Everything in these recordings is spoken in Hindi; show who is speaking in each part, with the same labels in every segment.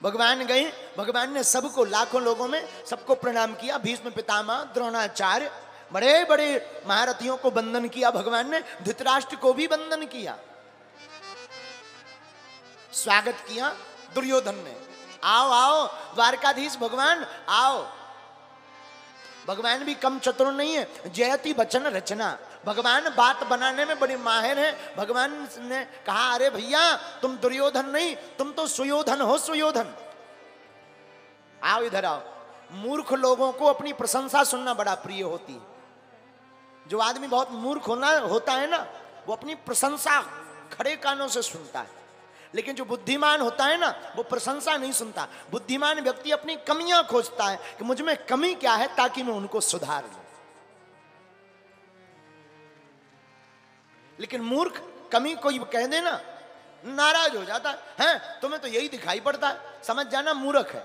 Speaker 1: भगवान गए, भगवान ने सबको, लाखों लोगों में सबको प्रणाम किया। भीष्म पितामह, द्रोणाचार्य, बड़े बड़े महारथियों को वंदन किया भगवान ने। धृतराष्ट्र को भी वंदन किया, स्वागत किया दुर्योधन ने। आओ आओ द्वारकाधीश भगवान आओ। भगवान भी कम चतुर नहीं है, जयति वचन रचना। भगवान बात बनाने में बड़े माहिर हैं। भगवान ने कहा अरे भैया तुम दुर्योधन नहीं, तुम तो सुयोधन हो, सुयोधन आओ इधर आओ। मूर्ख लोगों को अपनी प्रशंसा सुनना बड़ा प्रिय होती है। जो आदमी बहुत मूर्ख होता है ना, वो अपनी प्रशंसा खड़े कानों से सुनता है। लेकिन जो बुद्धिमान होता है ना, वो प्रशंसा नहीं सुनता। बुद्धिमान व्यक्ति अपनी कमियां खोजता है कि मुझ में कमी क्या है ताकि मैं उनको सुधार लूं। लेकिन मूर्ख कमी कोई कह देना नाराज हो जाता है, तुम्हें तो यही दिखाई पड़ता है, समझ जाना मूर्ख है।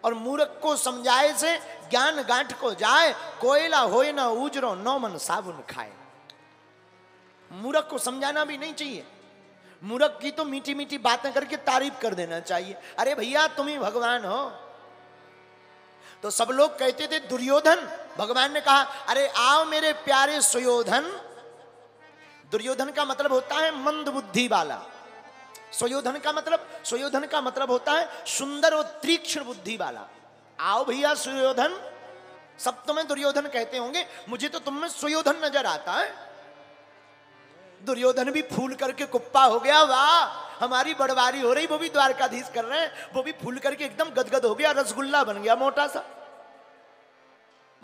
Speaker 1: और मूर्ख को समझाए से ज्ञान गांठ को जाए, कोयला होए ना उजरो, नौ मन साबुन खाए। मूर्ख को समझाना भी नहीं चाहिए। मूर्ख की तो मीठी मीठी बातें करके तारीफ कर देना चाहिए। अरे भैया तुम ही भगवान हो। तो सब लोग कहते थे दुर्योधन, भगवान ने कहा अरे आओ मेरे प्यारे सुयोधन। दुर्योधन का मतलब होता है मंद बुद्धि वाला। सुयोधन का मतलब होता है सुंदर और तीक्ष्ण बुद्धि वाला। आओ भैया सुयोधन। सब तुम्हें दुर्योधन कहते होंगे, मुझे तो तुम में सुयोधन नजर आता है। दुर्योधन भी फूल करके कुप्पा हो गया, वाह हमारी बड़वारी हो रही। वो भी द्वारकाधीश कर रहे हैं, वो भी फूल करके एकदम गदगद हो गया, रसगुल्ला बन गया मोटा सा।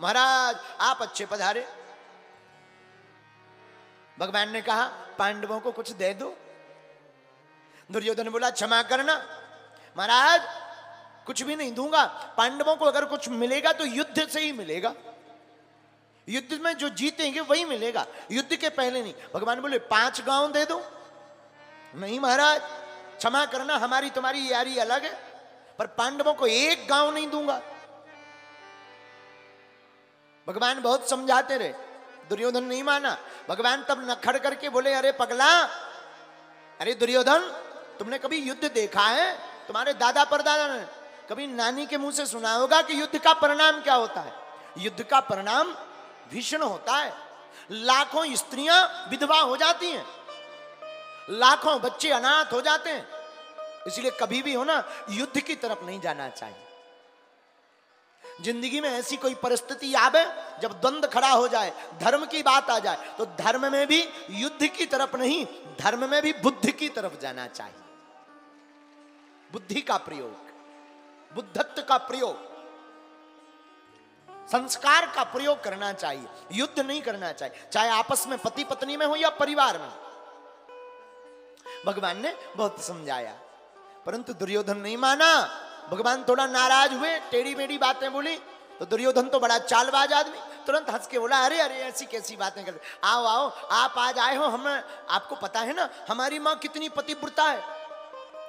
Speaker 1: महाराज आप अच्छे पधारे। भगवान ने कहा पांडवों को कुछ दे दो। दुर्योधन बोला क्षमा करना महाराज, कुछ भी नहीं दूंगा। पांडवों को अगर कुछ मिलेगा तो युद्ध से ही मिलेगा, युद्ध में जो जीतेंगे वही मिलेगा, युद्ध के पहले नहीं। भगवान बोले 5 गांव दे दो। नहीं महाराज क्षमा करना, हमारी तुम्हारी यारी अलग है, पर पांडवों को 1 गांव नहीं दूंगा। भगवान बहुत समझाते रहे, दुर्योधन नहीं माना। भगवान तब नखड़ करके बोले अरे पगला, अरे दुर्योधन तुमने कभी युद्ध देखा है? तुम्हारे दादा परदादा ने कभी नानी के मुंह से सुना होगा कि युद्ध का परिणाम क्या होता है? युद्ध का परिणाम भीषण होता है। लाखों स्त्रियां विधवा हो जाती हैं, लाखों बच्चे अनाथ हो जाते हैं। इसलिए कभी भी हो ना, युद्ध की तरफ नहीं जाना चाहिए। जिंदगी में ऐसी कोई परिस्थिति आवे जब द्वंद्व खड़ा हो जाए, धर्म की बात आ जाए, तो धर्म में भी युद्ध की तरफ नहीं, धर्म में भी बुद्धि की तरफ जाना चाहिए। बुद्धि का प्रयोग, बुद्धत्व का प्रयोग, संस्कार का प्रयोग करना चाहिए, युद्ध नहीं करना चाहिए, चाहे आपस में पति पत्नी में हो या परिवार में। भगवान ने बहुत समझाया, परंतु दुर्योधन नहीं माना। भगवान थोड़ा नाराज हुए, टेढ़ी मेढ़ी बातें बोली, तो दुर्योधन तो बड़ा चालबाज आदमी, तुरंत हंस के बोला अरे अरे ऐसी कैसी बातें करते, आओ आओ आप आज आए हो, हम आपको पता है ना हमारी माँ कितनी पतिव्रता है।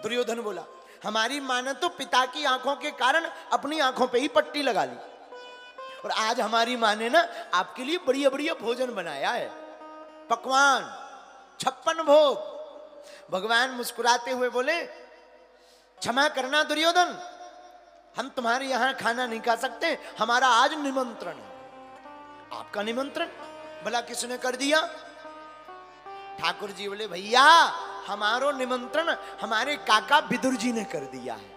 Speaker 1: दुर्योधन बोला हमारी माँ ने तो पिता की आंखों के कारण अपनी आंखों पे ही पट्टी लगा ली, और आज हमारी माँ ने ना आपके लिए बढ़िया बढ़िया भोजन बनाया है, पकवान 56 भोग। भगवान मुस्कुराते हुए बोले क्षमा करना दुर्योधन, हम तुम्हारे यहां खाना नहीं खा सकते, हमारा आज निमंत्रण है। आपका निमंत्रण भला किसने कर दिया? ठाकुर जी बोले भैया हमारो निमंत्रण हमारे काका विदुर जी ने कर दिया है।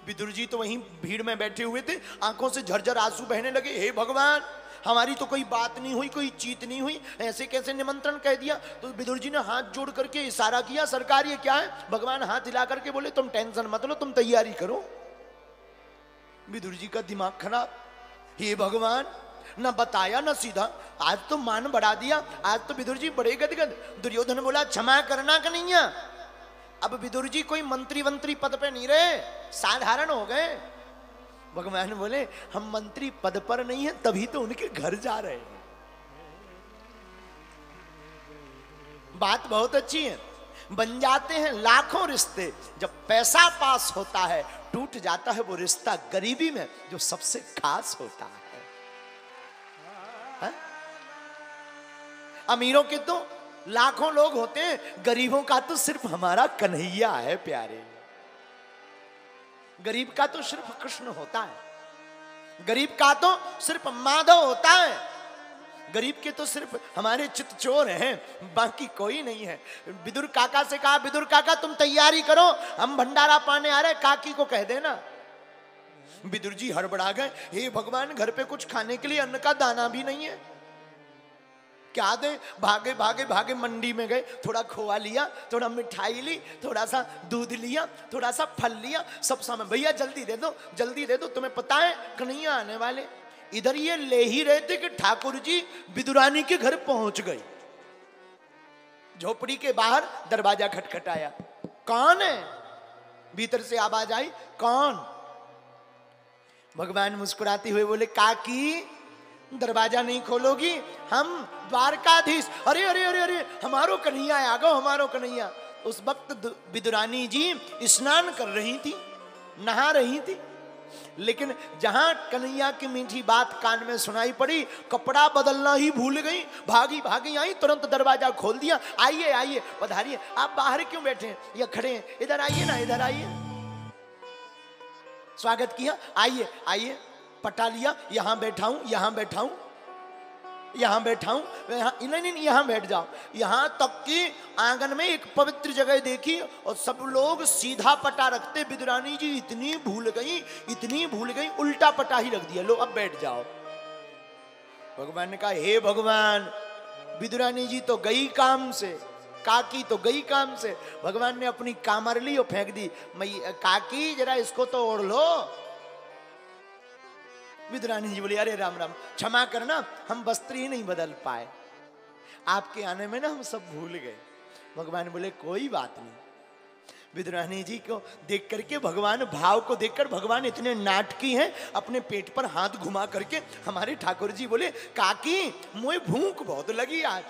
Speaker 1: विदुर जी तो वहीं भीड़ में बैठे हुए थे, आंखों से झरझर आंसू बहने लगे, हे भगवान हमारी तो कोई बात नहीं हुई, कोई चीत नहीं हुई, ऐसे कैसे निमंत्रण कह दिया? तो विदुर जी ने हाथ जोड़ करके इशारा किया, सरकार ये क्या है? भगवान हाथ हिला करके बोले तुम टेंशन मत लो, तुम तैयारी करो। विदुर जी का दिमाग खराब, हे भगवान न बताया न सीधा, आज तो मान बढ़ा दिया, आज तो विदुर जी बड़े गदगद। दुर्योधन बोला क्षमा करना का नहीं है। अब विदुर जी कोई मंत्री वंत्री पद पे नहीं रहे, साधारण हो गए। भगवान बोले हम मंत्री पद पर नहीं है, तभी तो उनके घर जा रहे हैं। बात बहुत अच्छी है, बन जाते हैं लाखों रिश्ते, जब पैसा पास होता है टूट जाता है वो रिश्ता गरीबी में जो सबसे खास होता है। अमीरों के तो लाखों लोग होते हैं, गरीबों का तो सिर्फ हमारा कन्हैया है प्यारे। गरीब का तो सिर्फ कृष्ण होता है, गरीब का तो सिर्फ माधव होता है, गरीब के तो सिर्फ हमारे चित चोर हैं, बाकी कोई नहीं है। विदुर काका से कहा, विदुर काका तुम तैयारी करो, हम भंडारा पाने आ रहे, काकी को कह देना। विदुर जी हड़बड़ा गए, हे भगवान घर पे कुछ खाने के लिए अन्न का दाना भी नहीं है, क्या दे? भागे भागे भागे मंडी में गए, थोड़ा खोआ लिया, थोड़ा मिठाई ली, थोड़ा सा दूध लिया, थोड़ा सा फल लिया, सब सामान, भैया जल्दी दे दो, जल्दी दे दो, तुम्हें पता है कन्हैया आने वाले। इधर ये ले ही रहे थे कि ठाकुर जी विदुरानी के घर पहुंच गए। झोपड़ी के बाहर दरवाजा खटखटाया, कौन है? भीतर से आवाज आई, कौन? भगवान मुस्कुराते हुए बोले, काकी दरवाजा नहीं खोलोगी? हम द्वारकाधीश। अरे अरे अरे अरे, हमारो कन्हैया आ गो, हमारो कन्हैया। उस वक्त विदुरानी जी स्नान कर रही थी, नहा रही थी, लेकिन जहां कन्हैया की मीठी बात कान में सुनाई पड़ी, कपड़ा बदलना ही भूल गई, भागी भागी आई, तुरंत दरवाजा खोल दिया। आइए आइए, पधारिए। आप बाहर क्यों बैठे हैं या खड़े हैं? इधर आइए ना, इधर आइए। स्वागत किया, आइए आइए, पटा लिया, यहां बैठा हूं, यहां बैठा हूं, यहां बैठा हूं, नहीं नहीं यहां बैठ जाओ। यहां तक कि आंगन में एक पवित्र जगह देखी और सब लोग सीधा पटा रखते, विदुरानी जी इतनी भूल गई, इतनी भूल गई, उल्टा पटा ही रख दिया, लो अब बैठ जाओ। भगवान ने कहा, हे भगवान, विदुरानी जी तो गई काम से, काकी तो गई काम से। भगवान ने अपनी कामर ली और फेंक दी, काकी जरा इसको तो ओढ़ लो। विदुरानी जी बोली, अरे राम राम, क्षमा करना, हम वस्त्र ही नहीं बदल पाए, आपके आने में ना हम सब भूल गए। भगवान बोले, कोई बात नहीं। विदुरानी जी को देख करके भगवान, भाव को देखकर भगवान इतने नाटकी हैं, अपने पेट पर हाथ घुमा करके हमारे ठाकुर जी बोले, काकी मुझे भूख बहुत लगी आज।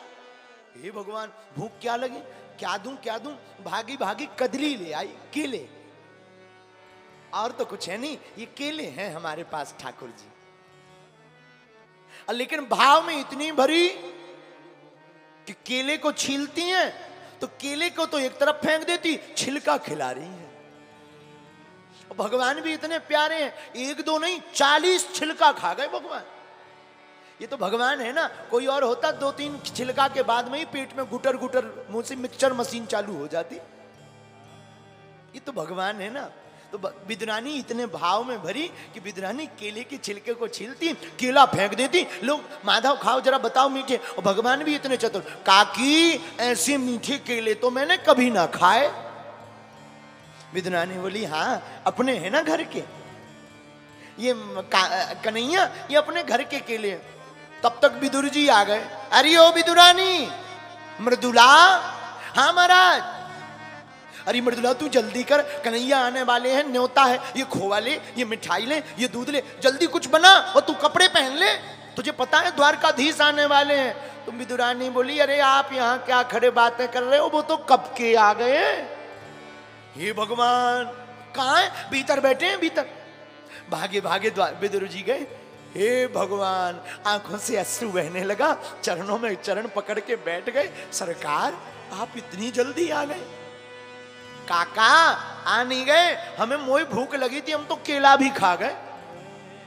Speaker 1: हे भगवान, भूख क्या लगी? क्या दूं क्या दूं? भागी भागी कदली ले आई, केले, और तो कुछ है नहीं, ये केले हैं हमारे पास ठाकुर जी। लेकिन भाव में इतनी भरी कि केले को छीलती हैं तो केले को तो एक तरफ फेंक देती, छिलका खिला रही है। भगवान भी इतने प्यारे हैं, एक दो नहीं 40 छिलका खा गए भगवान। ये तो भगवान है ना, कोई और होता 2-3 छिलका के बाद में ही पेट में गुटर गुटर मुंह से मिक्सचर मशीन चालू हो जाती। ये तो भगवान है ना। तो विदुरानी इतने भाव में भरी कि विदुरानी केले के छिलके को छीलती, केला फेंक देती, लोग माधव खाओ जरा बताओ मीठे, और भगवान भी इतने चतुर, काकी ऐसे मीठे केले तो मैंने कभी ना खाए। विदुरानी बोली, हाँ अपने है ना घर के, ये कन्हैया ये अपने घर के केले। तब तक विदुर जी आ गए, अरे ओ विदुरानी, मृदुला। हाँ महाराज। अरे मृदुला तू जल्दी कर, कन्हैया आने वाले हैं, न्योता है, ये खोवा ले, ये मिठाई ले, ये दूध ले, जल्दी कुछ बना, और तू कपड़े पहन ले, तुझे पता है द्वारकाधीश आने वाले हैं। तो विदुरानी बोली, अरे आप यहाँ क्या खड़े बातें कर रहे हो, वो तो कब के आ गए। हे भगवान, कहाँ है? भीतर बैठे हैं, भीतर। भागे भागे विदुर जी गए, हे भगवान, आंखों से अश्रु बहने लगा, चरणों में चरण पकड़ के बैठ गए। सरकार आप इतनी जल्दी आ गए? काका आ नहीं गए, हमें मोई भूख लगी थी, हम तो केला भी खा गए,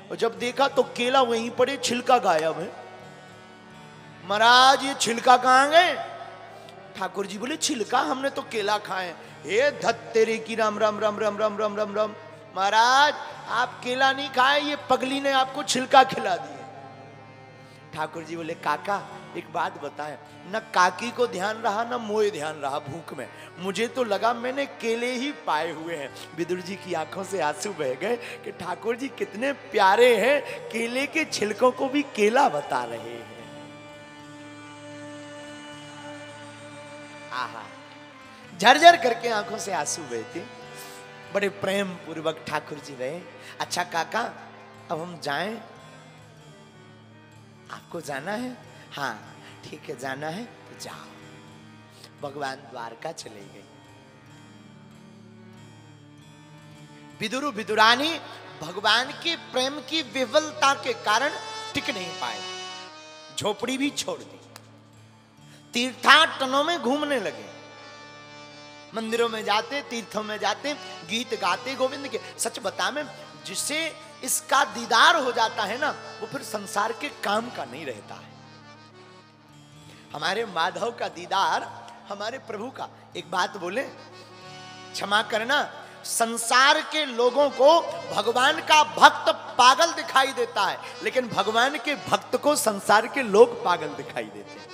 Speaker 1: और जब देखा तो केला वहीं पड़े, छिलका गायब है। महाराज ये छिलका कहाँ गए? ठाकुर जी बोले, छिलका हमने तो केला खाए। हे धत तेरे की, राम राम राम राम राम राम राम राम। महाराज आप केला नहीं खाए, ये पगली ने आपको छिलका खिला दिया। ठाकुर जी बोले, काका एक बात बताएं, न काकी को ध्यान रहा न मोए ध्यान रहा भूख में, मुझे तो लगा मैंने केले ही पाए हुए हैं। विदुर जी की आंखों से आंसू बह गए कि ठाकुर जी कितने प्यारे हैं, केले के छिलकों को भी केला बता रहे हैं। आहा, झरझर करके आंखों से आंसू बहते, बड़े प्रेम पूर्वक ठाकुर जी रहे। अच्छा काका अब हम जाएं? आपको जाना है? हाँ ठीक है, जाना है तो जाओ। भगवान द्वारका चले गए। विदुर विदुरानी भगवान के प्रेम की विफलता के कारण टिक नहीं पाए, झोपड़ी भी छोड़ दी, तीर्थाटनों में घूमने लगे। मंदिरों में जाते, तीर्थों में जाते, गीत गाते गोविंद के। सच बता में जिसे इसका दीदार हो जाता है ना, वो फिर संसार के काम का नहीं रहता है। हमारे माधव का दीदार, हमारे प्रभु का। एक बात बोले, क्षमा करना, संसार के लोगों को भगवान का भक्त पागल दिखाई देता है, लेकिन भगवान के भक्त को संसार के लोग पागल दिखाई देते हैं।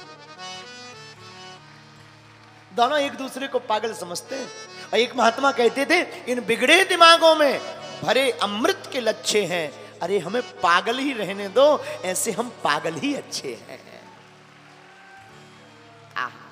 Speaker 1: दोनों एक दूसरे को पागल समझते हैं। और एक महात्मा कहते थे, इन बिगड़े दिमागों में भरे अमृत के लच्छे हैं। अरे हमें पागल ही रहने दो, ऐसे हम पागल ही अच्छे हैं। आहा।